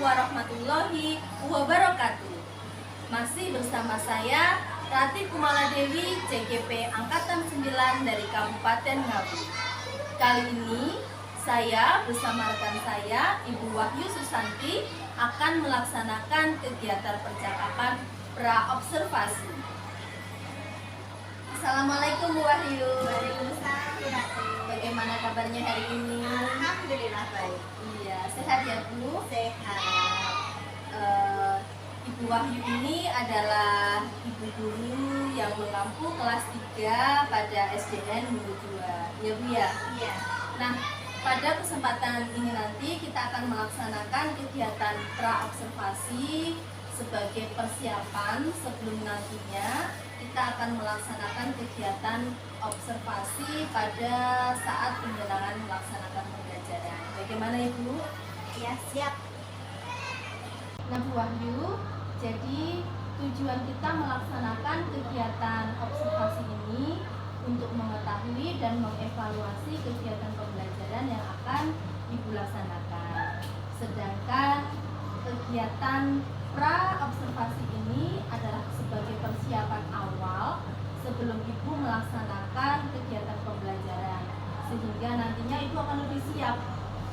warahmatullahi wabarakatuh. Masih bersama saya Rati Kumala Dewi, CGP Angkatan 9 dari Kabupaten Ngawi. Kali ini saya bersama rekan saya Ibu Wahyu Susanti akan melaksanakan kegiatan percakapan pra-observasi. Assalamualaikum Bu Wahyu. Waalaikumsalam. Bagaimana kabarnya hari ini? Alhamdulillah baik. Iya, sehat ya Bu? Sehat. Ibu Wahyu ini adalah ibu guru yang mengampu kelas 3 pada SDN Mulu 2. Ya Bu ya? Iya. Nah, pada kesempatan ini nanti kita akan melaksanakan kegiatan pra-observasi sebagai persiapan sebelum nantinya kita akan melaksanakan kegiatan observasi pada saat penyelenggaraan melaksanakan pembelajaran. Bagaimana Ibu? Iya, siap. Nah Bu Wahyu, jadi tujuan kita melaksanakan kegiatan observasi ini untuk mengetahui dan mengevaluasi kegiatan pembelajaran yang akan Ibu laksanakan. Sedangkan kegiatan pra-observasi ini adalah sebagai persiapan awal sebelum Ibu melaksanakan kegiatan pembelajaran, sehingga nantinya Ibu akan lebih siap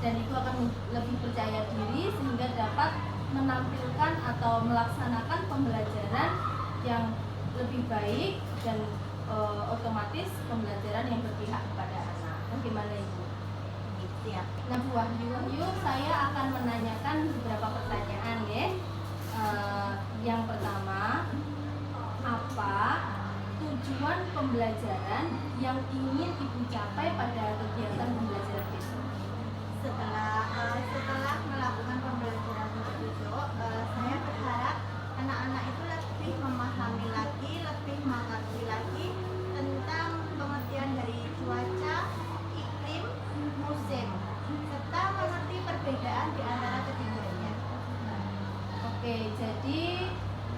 dan Ibu akan lebih percaya diri sehingga dapat menampilkan atau melaksanakan pembelajaran yang lebih baik dan otomatis pembelajaran yang berpihak kepada anak. Bagaimana Ibu? Siap. Nah Bu Wahyu, saya akan menanyakan beberapa pertanyaan ya. Yang pertama, apa tujuan pembelajaran yang ingin Ibu capai pada kegiatan pembelajaran besok? Setelah melakukan pembelajaran besok, saya berharap anak-anak itu lebih memahami lagi, lebih mengerti lagi tentang pengertian dari cuaca, iklim, musim, serta mengerti perbedaan di antara ketiganya. Oke, jadi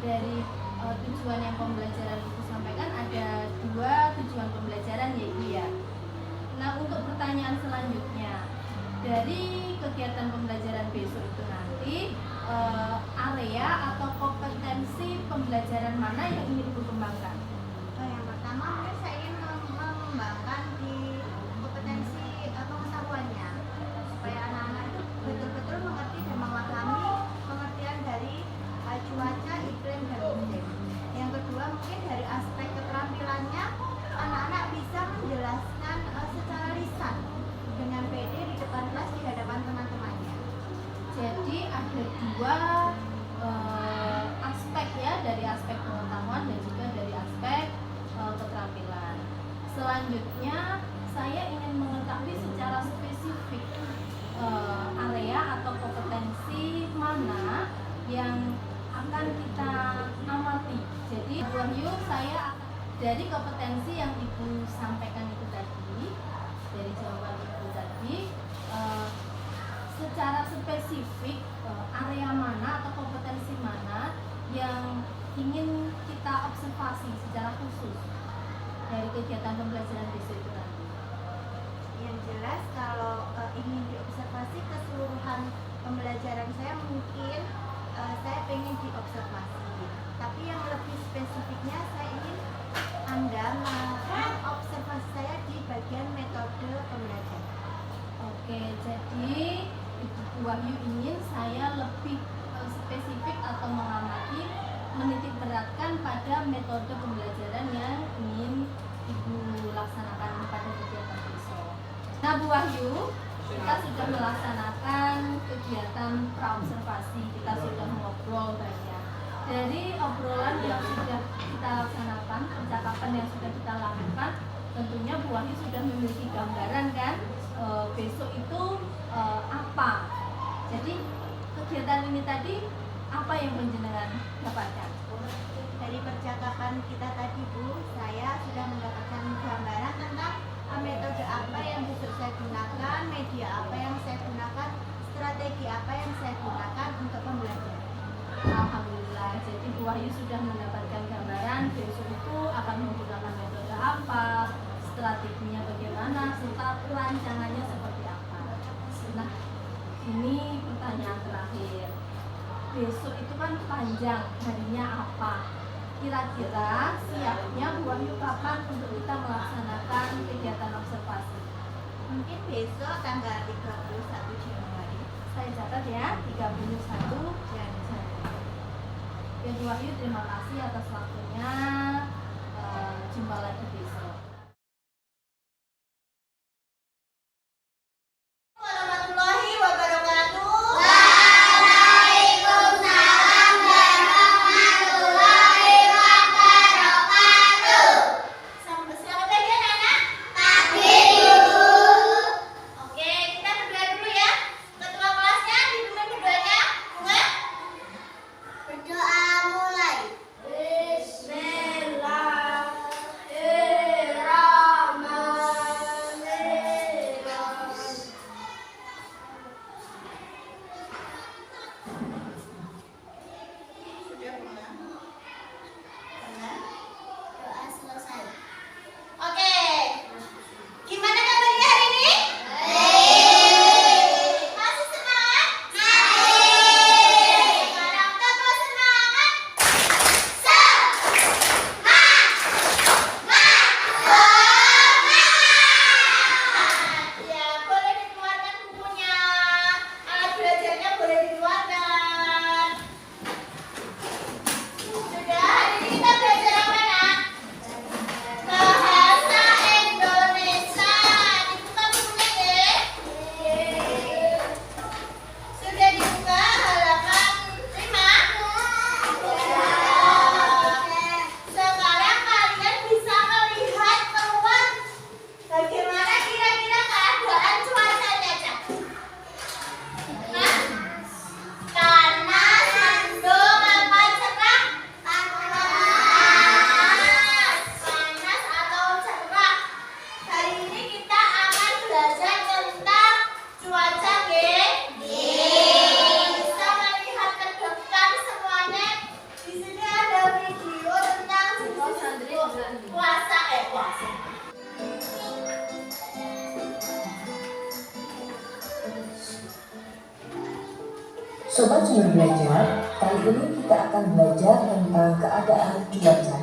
dari tujuan yang pembelajaran Ibu sampaikan ada 2 tujuan pembelajaran ya Ibu ya. Nah untuk pertanyaan selanjutnya, dari kegiatan pembelajaran besok itu nanti area atau kompetensi pembelajaran mana yang ingin Ibu kembangkan? Yang pertama mungkin saya ingin mengembangkan di kompetensi pengetahuannya supaya anak-anak itu betul-betul mengerti dan memahami pengertian dari cuaca, iklim, dan musim. Yang kedua mungkin dari aspek keterampilannya anak-anak bisa menjelaskan secara lisan dengan pede di depan kelas di hadapan teman-temannya. Jadi ada 2 aspek ya, dari aspek pengetahuan dan juga dari aspek keterampilan. Selanjutnya saya ingin mengetahui secara spesifik area atau kompetensi mana yang akan kita amati. Jadi Bu Wahyu, saya akan dari kompetensi yang Ibu sampaikan itu tadi, dari jawaban Ibu tadi, secara spesifik area mana atau kompetensi mana yang ingin kita observasi secara khusus dari kegiatan pembelajaran besok itu nanti? Yang jelas kalau ingin diobservasi keseluruhan pembelajaran saya mungkin saya ingin diobservasi, tapi yang lebih spesifiknya saya ingin Anda mengobservasi saya di bagian metode pembelajaran. Oke, jadi Ibu Wahyu ingin saya lebih spesifik atau mengamati, menitik beratkan pada metode pembelajaran yang ingin Ibu laksanakan pada kegiatan besok. Nah Bu Wahyu, kita sudah melaksanakan kegiatan pra-observasi, kita sudah ngobrol banyak. Dari obrolan yang sudah kita laksanakan, percakapan yang sudah kita lakukan, tentunya Bu Wahyu sudah memiliki gambaran kan besok itu apa. Jadi kegiatan ini tadi apa yang penjenengan dapatkan? Dari percakapan kita tadi Bu, saya sudah mendapatkan gambaran tentang metode apa yang besok saya gunakan, media apa yang saya gunakan, strategi apa yang saya gunakan untuk pembelajaran. Alhamdulillah, jadi Bu Wahyu sudah mendapatkan gambaran besok itu akan menggunakan metode apa, strateginya bagaimana, serta perancangannya seperti apa. Nah, ini pertanyaan terakhir. besok itu kan panjang, harinya apa? Kira-kira siapnya Bu Wahyu kapan untuk kita melaksanakan kegiatan observasi? Mungkin besok tanggal 31 Januari. Saya catat ya, 31 Januari. Ya Bu Wahyu, terima kasih atas waktunya. Jumpa lagi besok. Warahmatullahi wabarakatuh. Selamat pagi anak-anak. Oke, kita berdoa dulu ya. Ketua kelasnya dipimpin berdoanya. Bunga. Berdoa mulai. Sudah Bunga. Bunga. Doa selesai. Oke. Gimana kabarnya hari ini? Masih semangat? Sekarang tetap semangat. Ya, boleh dikeluarkan bukunya. Alat belajarnya boleh dikeluarkan. Sudah, hari ini kita belajar apa, Nak? Bahasa Indonesia. Dibuka bukunya ya. Sudah dibuka halaman 5. Sekarang kalian bisa melihat keluar bagaimana kira-kira keadaan cuacanya, Cak. Hah? Panas, mendung, apa cerah? Panas atau cerah. Hari ini kita akan belajar tentang cuaca, nggih? Bisa melihat ke depan semuanya. Di sini ada video tentang puasa. Sobat Sumber Belajar, kali ini kita akan belajar tentang keadaan cuaca.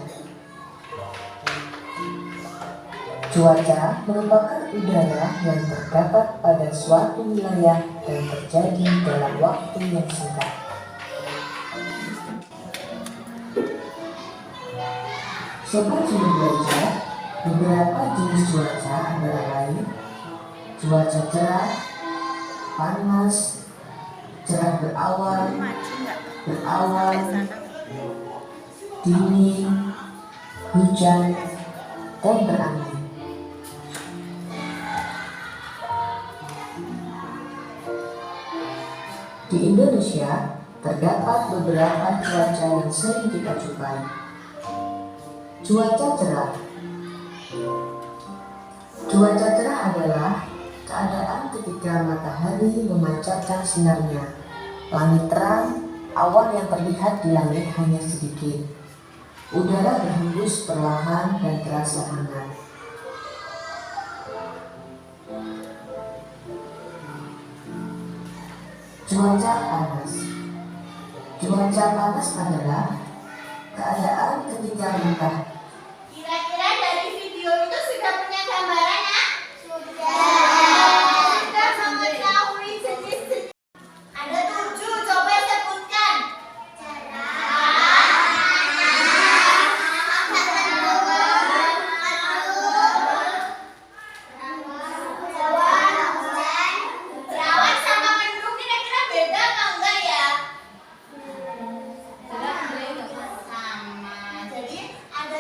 Cuaca merupakan udara yang terdapat pada suatu wilayah dan terjadi dalam waktu yang singkat. Sobat Sumber Belajar, beberapa jenis cuaca antara lain cuaca cerah, panas, cerah berawan, dingin, hujan, dan berangin. Di Indonesia, terdapat beberapa cuaca yang sering kita jumpai. Cuaca cerah. Cuaca cerah adalah keadaan ketika matahari memancarkan sinarnya, langit terang, awan yang terlihat di langit hanya sedikit. Udara berhembus perlahan dan terasa hangat. Cuaca panas. Cuaca panas adalah keadaan ketika matahari Kira-kira dari video itu sudah punya gambaran, ya? Sudah mengetahui jenis-jenis. Ada 7, coba sebutkan. Berawan sama mendung kira-kira beda apa enggak ya? Sama. Jadi ada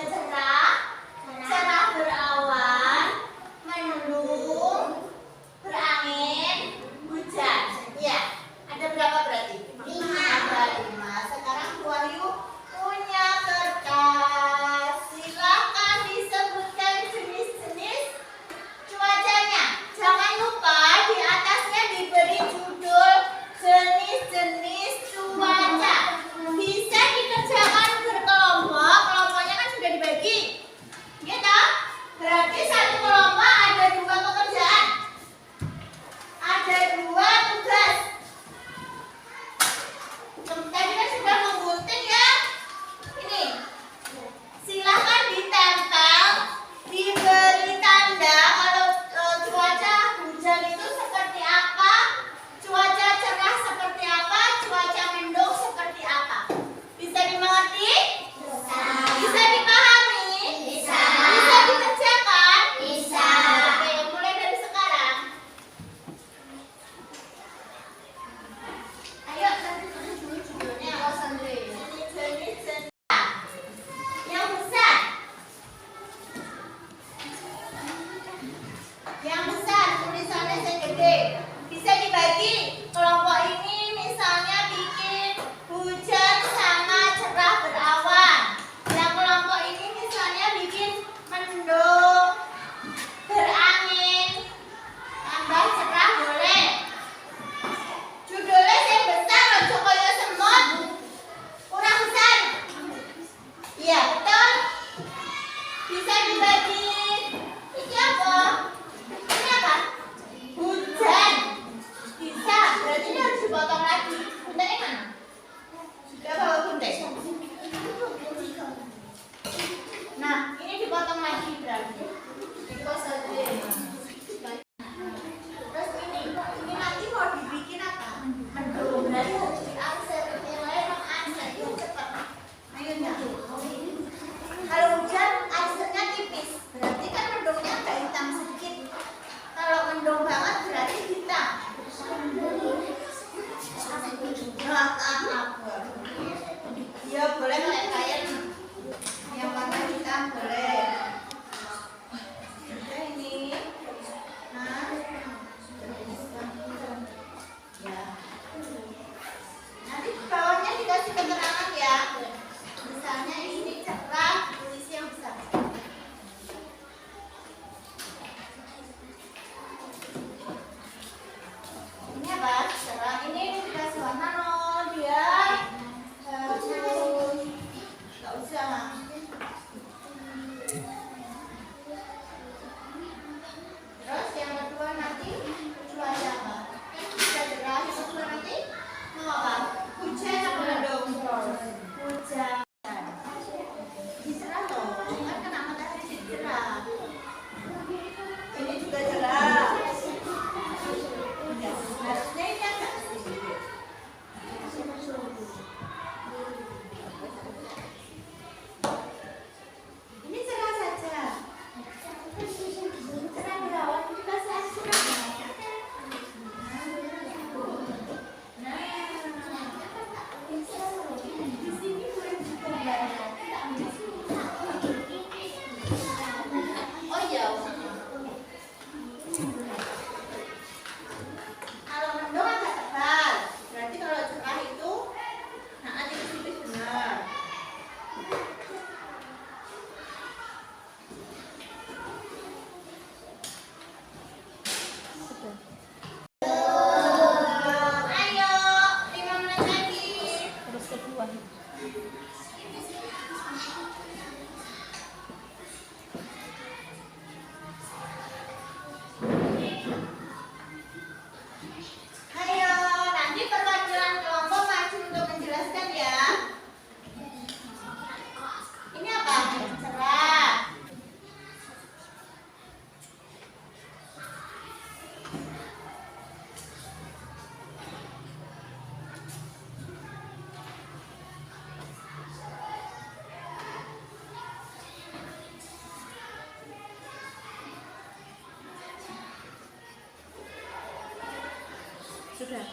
Sudah.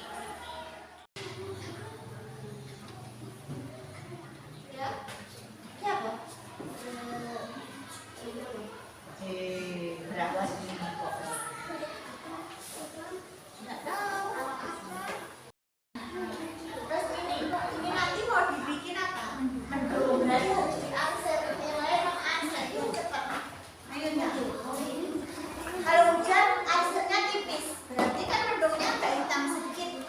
Ya. Siapa? Berapa sih kok? Nggak tahu. Terus ini nanti mau dibikin apa? Mendung. Berarti harus diakses. Nilai mengakses itu cepat. Ayo nyatu. Kalau hujan aksesnya tipis, berarti kan mendungnya agak hitam sedikit.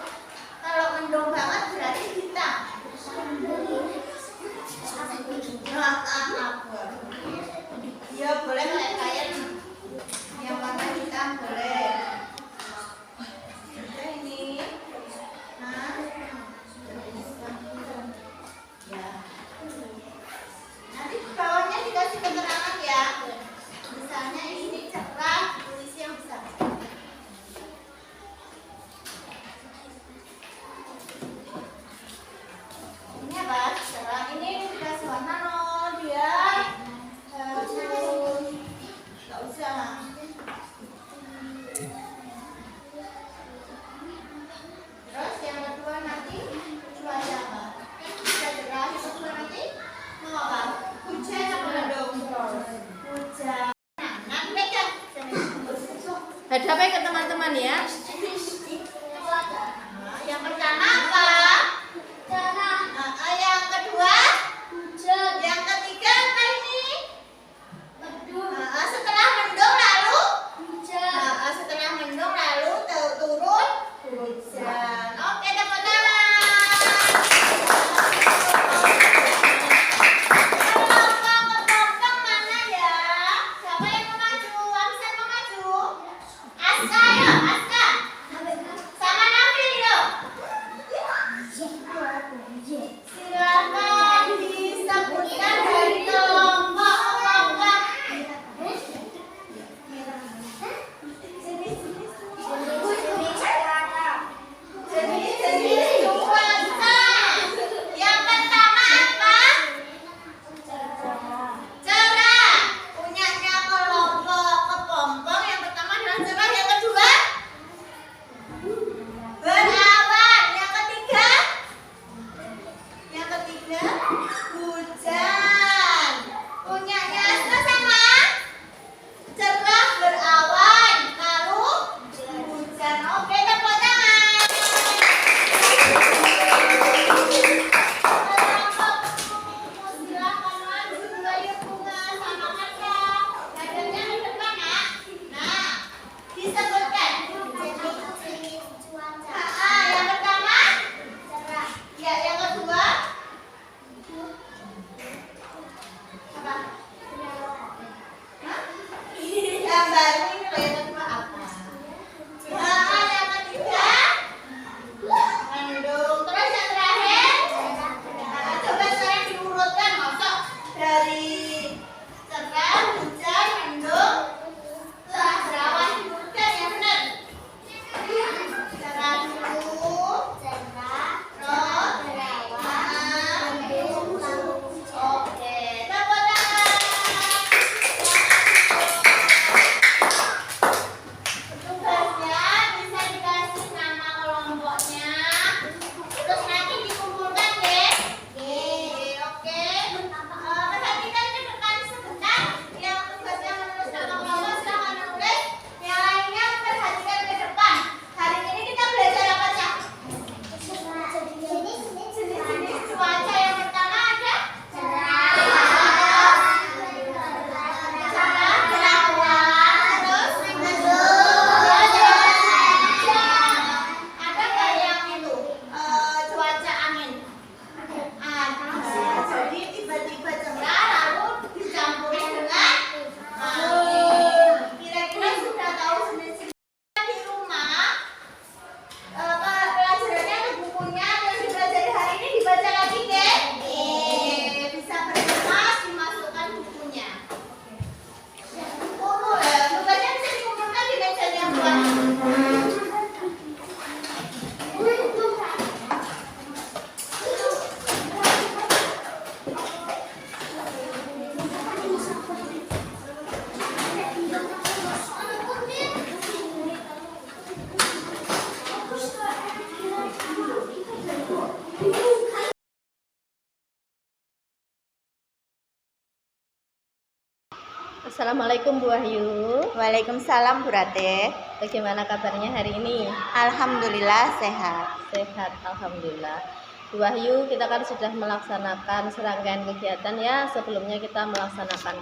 Assalamualaikum Bu Wahyu. Waalaikumsalam Bu Ratih. Bagaimana kabarnya hari ini? Alhamdulillah sehat. Sehat, alhamdulillah. Bu Wahyu, kita kan sudah melaksanakan serangkaian kegiatan ya. Sebelumnya kita melaksanakan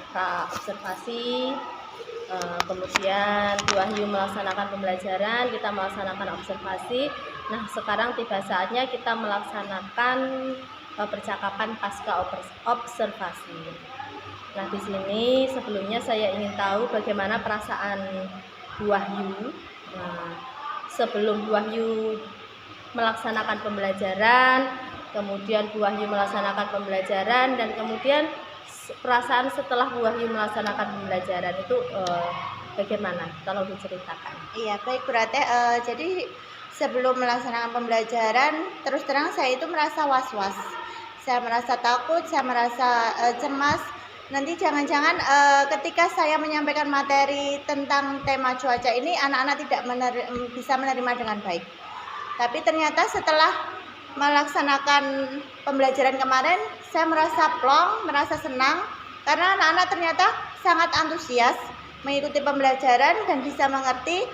observasi, kemudian Bu Wahyu melaksanakan pembelajaran, kita melaksanakan observasi. Nah, sekarang tiba saatnya kita melaksanakan percakapan pasca observasi. Nah, di sini sebelumnya saya ingin tahu bagaimana perasaan Bu Wahyu. Nah, sebelum Bu Wahyu melaksanakan pembelajaran, kemudian Bu Wahyu melaksanakan pembelajaran, dan kemudian perasaan setelah Bu Wahyu melaksanakan pembelajaran itu bagaimana? Tolong diceritakan. Iya, baik Bu Ratih. Jadi sebelum melaksanakan pembelajaran, terus terang saya itu merasa was-was. Saya merasa takut, saya merasa cemas. Nanti jangan-jangan ketika saya menyampaikan materi tentang tema cuaca ini, anak-anak tidak bisa menerima dengan baik. Tapi ternyata setelah melaksanakan pembelajaran kemarin, saya merasa plong, merasa senang, karena anak-anak ternyata sangat antusias mengikuti pembelajaran dan bisa mengerti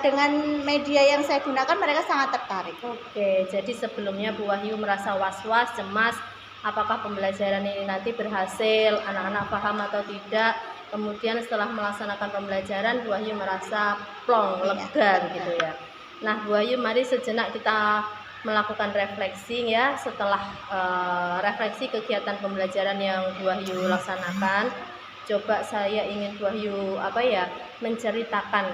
dengan media yang saya gunakan. Mereka sangat tertarik. Oke, jadi sebelumnya Bu Wahyu merasa was-was, cemas, apakah pembelajaran ini nanti berhasil, anak-anak paham atau tidak. Kemudian setelah melaksanakan pembelajaran, Bu Wahyu merasa plong, lega gitu ya. Nah, Bu Wahyu, mari sejenak kita melakukan refleksi ya. Setelah refleksi kegiatan pembelajaran yang Bu Wahyu laksanakan, coba saya ingin Bu Wahyu menceritakan.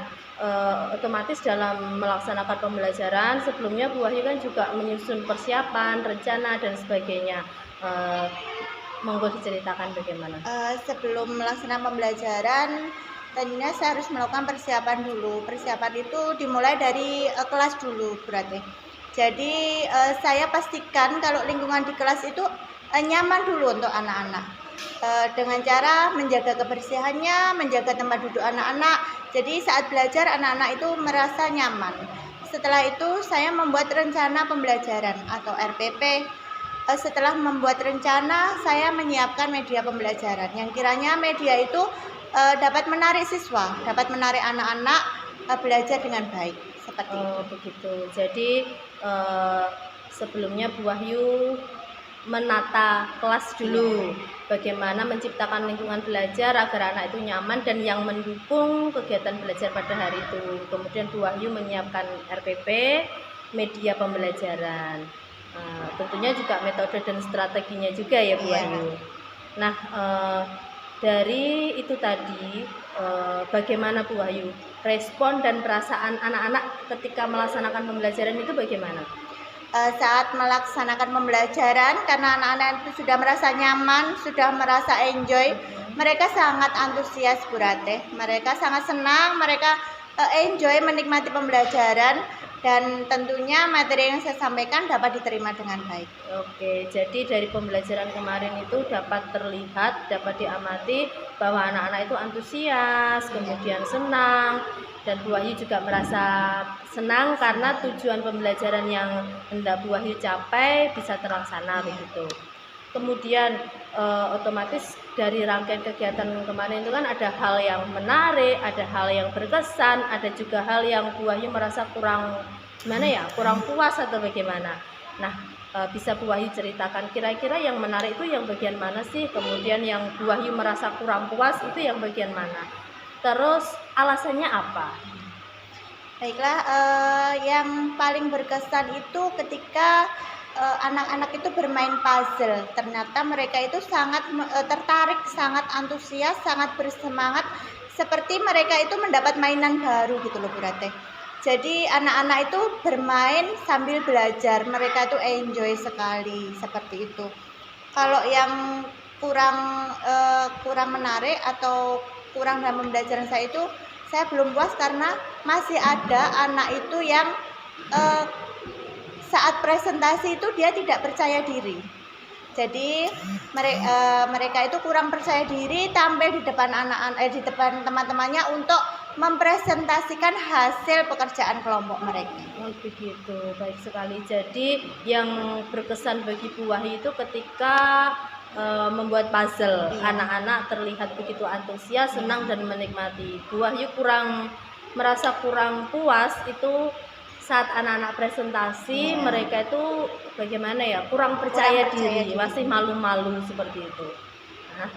Otomatis dalam melaksanakan pembelajaran sebelumnya Bu Wahyu kan juga menyusun persiapan, rencana dan sebagainya. Monggo diceritakan bagaimana. Sebelum melaksanakan pembelajaran, tentunya saya harus melakukan persiapan dulu. Persiapan itu dimulai dari kelas dulu berarti. Jadi saya pastikan kalau lingkungan di kelas itu nyaman dulu untuk anak-anak. Dengan cara menjaga kebersihannya, menjaga tempat duduk anak-anak. Jadi saat belajar anak-anak itu merasa nyaman. Setelah itu saya membuat rencana pembelajaran atau RPP. Setelah membuat rencana, saya menyiapkan media pembelajaran yang kiranya media itu dapat menarik siswa, dapat menarik anak-anak belajar dengan baik. Seperti itu. Begitu. Jadi sebelumnya Bu Wahyu menata kelas dulu, bagaimana menciptakan lingkungan belajar agar anak itu nyaman dan yang mendukung kegiatan belajar pada hari itu. Kemudian Bu Wahyu menyiapkan RPP, media pembelajaran. Tentunya juga metode dan strateginya juga ya Bu Wahyu. Nah, dari itu tadi bagaimana Bu Wahyu respon dan perasaan anak-anak ketika melaksanakan pembelajaran itu bagaimana? Saat melaksanakan pembelajaran, karena anak-anak itu sudah merasa nyaman, sudah merasa enjoy, mereka sangat antusias Bu Ratih. Mereka sangat senang, mereka enjoy menikmati pembelajaran, dan tentunya materi yang saya sampaikan dapat diterima dengan baik. Oke, jadi dari pembelajaran kemarin itu dapat terlihat, dapat diamati bahwa anak-anak itu antusias, kemudian senang, dan Bu Wahyu juga merasa senang karena tujuan pembelajaran yang hendak Bu Wahyu capai bisa terlaksana begitu. Kemudian otomatis dari rangkaian kegiatan kemarin itu kan ada hal yang menarik, ada hal yang berkesan, ada juga hal yang Bu Wahyu merasa kurang puas atau bagaimana. Nah, bisa Bu Wahyu ceritakan kira-kira yang menarik itu yang bagian mana sih? Kemudian yang Bu Wahyu merasa kurang puas itu yang bagian mana? Terus alasannya apa? Baiklah, yang paling berkesan itu ketika anak-anak itu bermain puzzle. Ternyata mereka itu sangat tertarik, sangat antusias, sangat bersemangat, seperti mereka itu mendapat mainan baru gitu loh Bu Ratih. Jadi anak-anak itu bermain sambil belajar, mereka itu enjoy sekali seperti itu. Kalau yang kurang menarik atau kurang dalam pembelajaran saya itu, saya belum puas karena masih ada anak itu yang saat presentasi itu dia tidak percaya diri. Jadi mereka itu kurang percaya diri tampil di depan di depan teman-temannya untuk mempresentasikan hasil pekerjaan kelompok mereka. Oh begitu, baik sekali. Jadi yang berkesan bagi Bu Wahyu itu ketika membuat puzzle. Iya. Anak-anak terlihat begitu antusias, senang dan menikmati. Bu Wahyu merasa kurang puas itu saat anak-anak presentasi, mereka itu bagaimana ya, kurang percaya diri, masih malu-malu seperti itu. Nah,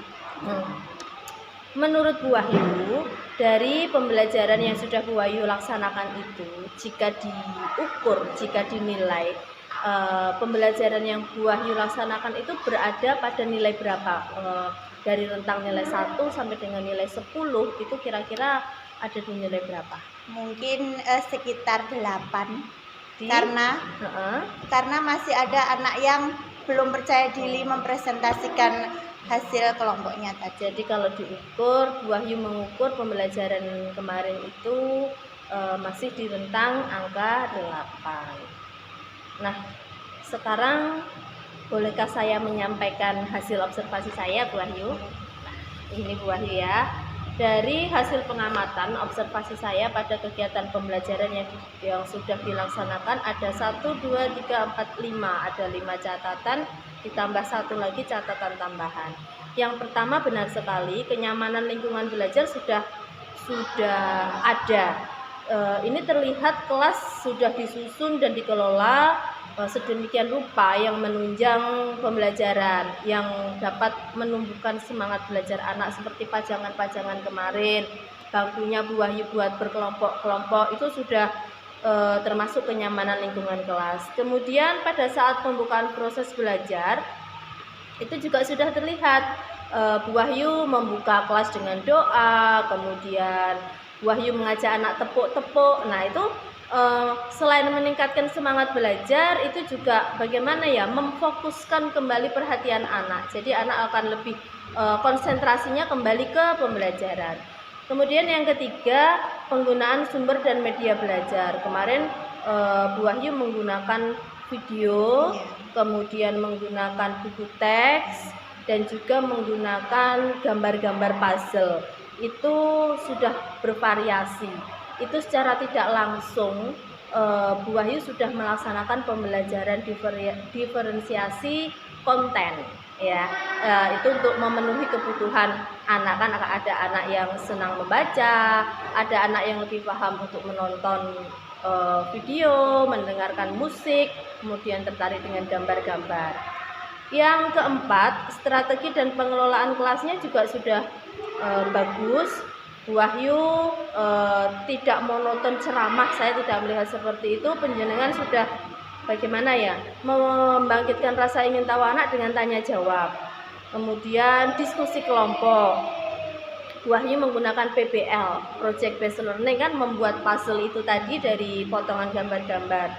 menurut Bu Wahyu, dari pembelajaran yang sudah Bu Wahyu laksanakan itu, jika diukur, jika dinilai, pembelajaran yang Bu Wahyu laksanakan itu berada pada nilai berapa? Dari rentang nilai 1 sampai dengan nilai 10 itu kira-kira ada di nilai berapa? Mungkin sekitar 8 Di? karena masih ada anak yang belum percaya diri mempresentasikan hasil kelompoknya tadi. Jadi kalau diukur, Bu Wahyu mengukur pembelajaran kemarin itu masih di rentang angka 8. Nah, sekarang bolehkah saya menyampaikan hasil observasi saya, Bu Wahyu? Nah, ini Bu Wahyu ya. Dari hasil pengamatan observasi saya pada kegiatan pembelajaran yang sudah dilaksanakan ada 1, 2, 3, 4, 5. Ada 5 catatan, ditambah 1 lagi catatan tambahan. Yang pertama, benar sekali, kenyamanan lingkungan belajar sudah ada. Ini terlihat kelas sudah disusun dan dikelola sedemikian rupa yang menunjang pembelajaran, yang dapat menumbuhkan semangat belajar anak seperti pajangan-pajangan kemarin. Bangkunya Bu Wahyu buat berkelompok-kelompok, itu sudah termasuk kenyamanan lingkungan kelas. Kemudian pada saat pembukaan proses belajar itu juga sudah terlihat Bu Wahyu membuka kelas dengan doa, kemudian Bu Wahyu mengajak anak tepuk-tepuk. Nah, itu selain meningkatkan semangat belajar, itu juga bagaimana ya, memfokuskan kembali perhatian anak. Jadi anak akan lebih konsentrasinya kembali ke pembelajaran. Kemudian yang ketiga, penggunaan sumber dan media belajar. Kemarin Bu Wahyu menggunakan video, kemudian menggunakan buku teks, dan juga menggunakan gambar-gambar puzzle. Itu sudah bervariasi. Itu secara tidak langsung Bu Wahyu sudah melaksanakan pembelajaran diferensiasi konten, ya. Itu untuk memenuhi kebutuhan anak. Kan ada anak yang senang membaca, ada anak yang lebih paham untuk menonton video, mendengarkan musik, kemudian tertarik dengan gambar-gambar. Yang keempat, strategi dan pengelolaan kelasnya juga sudah bagus. Bu Wahyu tidak monoton ceramah, saya tidak melihat seperti itu. Penjenengan sudah bagaimana ya, membangkitkan rasa ingin tahu anak dengan tanya jawab. Kemudian diskusi kelompok. Bu Wahyu menggunakan PBL, Project Based Learning, kan membuat puzzle itu tadi dari potongan gambar-gambar.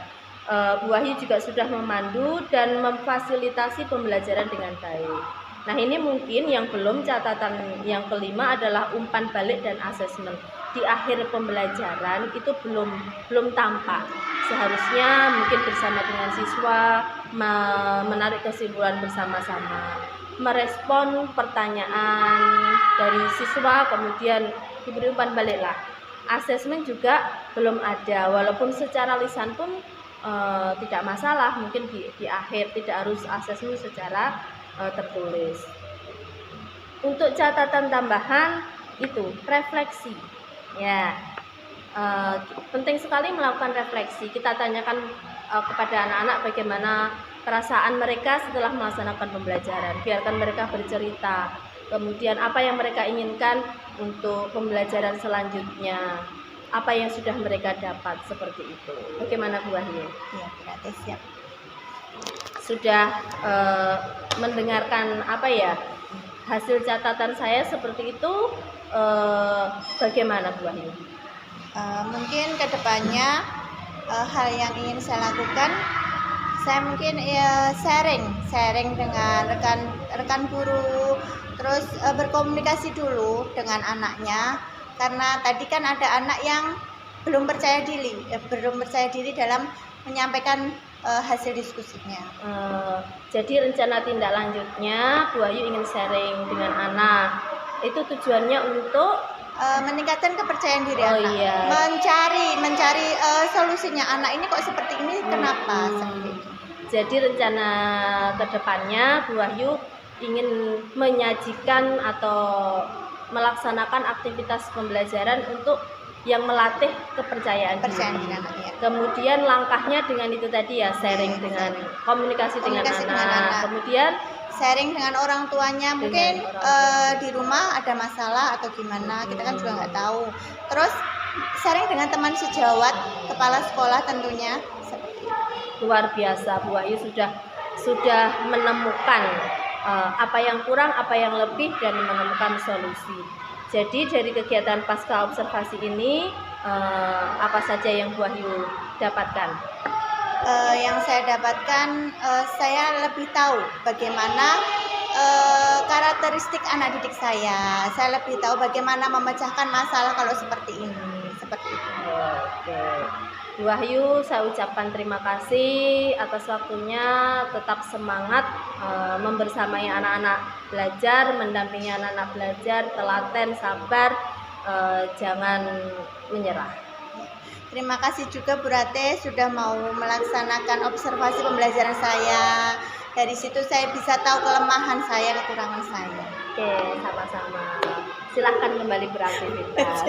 Bu Wahyu juga sudah memandu dan memfasilitasi pembelajaran dengan baik. Nah, ini mungkin yang belum, catatan yang kelima adalah umpan balik dan asesmen. Di akhir pembelajaran itu belum tampak. Seharusnya mungkin bersama dengan siswa menarik kesimpulan bersama-sama, merespon pertanyaan dari siswa, kemudian diberi umpan balik lah. Asesmen juga belum ada, walaupun secara lisan pun tidak masalah, mungkin di akhir, tidak harus asesmen secara tertulis. Untuk catatan tambahan itu refleksi, ya. Penting sekali melakukan refleksi. Kita tanyakan kepada anak-anak bagaimana perasaan mereka setelah melaksanakan pembelajaran. Biarkan mereka bercerita. Kemudian apa yang mereka inginkan untuk pembelajaran selanjutnya, apa yang sudah mereka dapat, seperti itu. Bagaimana Bu Wahyu? Ya, berarti siap. Sudah mendengarkan apa ya, hasil catatan saya seperti itu, bagaimana Bu Wahyu? Mungkin kedepannya hal yang ingin saya lakukan, saya mungkin sharing dengan rekan guru, terus berkomunikasi dulu dengan anaknya, karena tadi kan ada anak yang belum percaya diri dalam menyampaikan hasil diskusinya. Jadi rencana tindak lanjutnya Bu Wahyu ingin sharing dengan anak. Itu tujuannya untuk meningkatkan kepercayaan diri anak. Iya. Mencari solusinya. Anak ini kok seperti ini, kenapa? Seperti itu. Jadi rencana kedepannya Bu Wahyu ingin menyajikan atau melaksanakan aktivitas pembelajaran untuk yang melatih kepercayaan diri. anaknya. Kemudian langkahnya dengan itu tadi ya, sharing dengan komunikasi dengan anak. Kemudian Sharing dengan orang tuanya, mungkin orang di rumah ada masalah atau gimana, kita kan juga nggak tahu. Terus sharing dengan teman sejawat, kepala sekolah tentunya. Seperti itu. luar biasa, Bu Ayu sudah menemukan apa yang kurang, apa yang lebih, dan menemukan solusi. Jadi dari kegiatan pasca observasi ini apa saja yang Bu Ayu dapatkan? Yang saya dapatkan, saya lebih tahu bagaimana karakteristik anak didik saya. Saya lebih tahu bagaimana memecahkan masalah kalau seperti ini, seperti itu. Oke, Bu Wahyu, saya ucapkan terima kasih atas waktunya. Tetap semangat membersamai anak-anak belajar, mendampingi anak-anak belajar, telaten, sabar, jangan menyerah. Terima kasih juga Bu Rate sudah mau melaksanakan observasi pembelajaran saya. Dari situ saya bisa tahu kelemahan saya, kekurangan saya. Oke, sama-sama. Silahkan kembali beraktivitas.